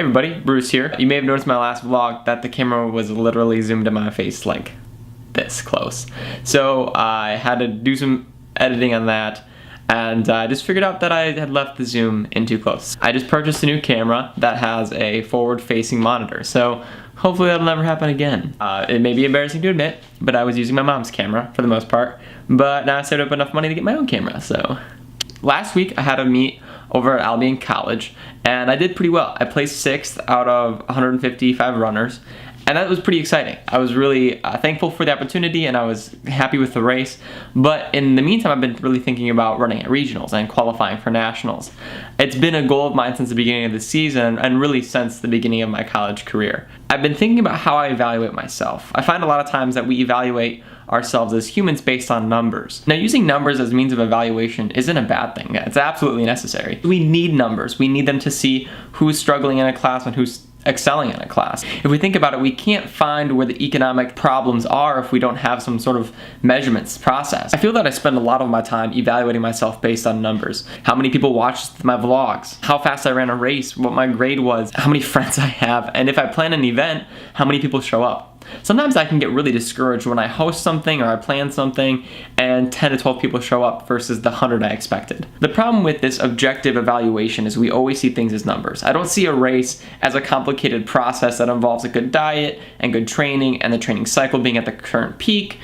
everybody, Bruce here. You may have noticed in my last vlog that the camera was literally zoomed in my face like this close. So I had to do some editing on that, and I just figured out that I had left the zoom in too close. I just purchased a new camera that has a forward-facing monitor, so hopefully that'll never happen again. It may be embarrassing to admit, but I was using my mom's camera for the most part, but now I saved up enough money to get my own camera, so. Last week I had a meet over at Albion College, and I did pretty well. I placed 6th out of 155 runners, and that was pretty exciting. I was really thankful for the opportunity, and I was happy with the race. But in the meantime, I've been really thinking about running at regionals and qualifying for nationals. It's been a goal of mine since the beginning of the season, and really since the beginning of my college career. I've been thinking about how I evaluate myself. I find a lot of times that we evaluate ourselves as humans based on numbers. Now, using numbers as a means of evaluation isn't a bad thing. It's absolutely necessary. We need numbers. We need them to see who's struggling in a class and who's excelling in a class. If we think about it, we can't find where the economic problems are if we don't have some sort of measurements process. I feel that I spend a lot of my time evaluating myself based on numbers. How many people watched my vlogs, how fast I ran a race, what my grade was, how many friends I have, and if I plan an event, how many people show up. Sometimes I can get really discouraged when I host something or I plan something and 10 to 12 people show up versus the 100 I expected. The problem with this objective evaluation is we always see things as numbers. I don't see a race as a complicated process that involves a good diet and good training and the training cycle being at the current peak.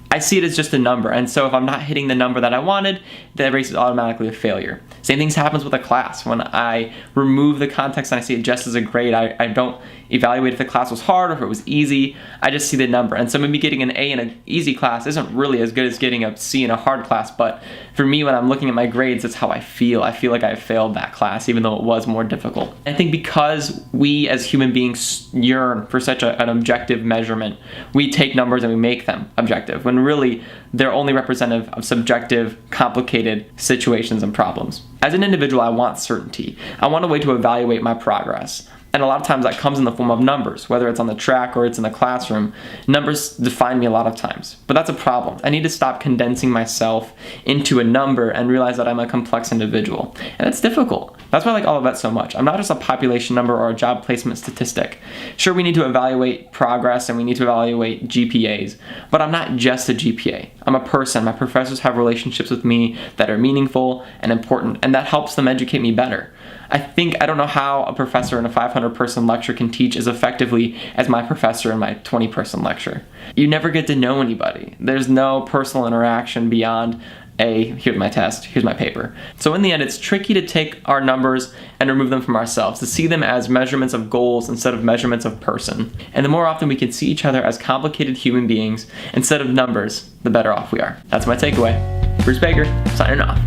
I see it as just a number, and so if I'm not hitting the number that I wanted, the race is automatically a failure. Same thing happens with a class. When I remove the context and I see it just as a grade, I don't evaluate if the class was hard or if it was easy. I just see the number, and so maybe getting an A in an easy class isn't really as good as getting a C in a hard class, but for me, when I'm looking at my grades, that's how I feel. I feel like I failed that class, even though it was more difficult. I think because we as human beings yearn for such an objective measurement, we take numbers and we make them objective, when really they're only representative of subjective, complicated situations and problems. As an individual, I want certainty. I want a way to evaluate my progress. And a lot of times that comes in the form of numbers, whether it's on the track or it's in the classroom. Numbers define me a lot of times, but that's a problem. I need to stop condensing myself into a number and realize that I'm a complex individual. And it's difficult. That's why I like Olivet so much. I'm not just a population number or a job placement statistic. Sure, we need to evaluate progress and we need to evaluate GPAs, but I'm not just a GPA. I'm a person. My professors have relationships with me that are meaningful and important, and that helps them educate me better. I don't know how a professor in a 500-person lecture can teach as effectively as my professor in my 20-person lecture. You never get to know anybody. There's no personal interaction beyond here's my test, here's my paper. So in the end, it's tricky to take our numbers and remove them from ourselves, to see them as measurements of goals instead of measurements of person. And the more often we can see each other as complicated human beings instead of numbers, the better off we are. That's my takeaway. Bruce Baker, signing off.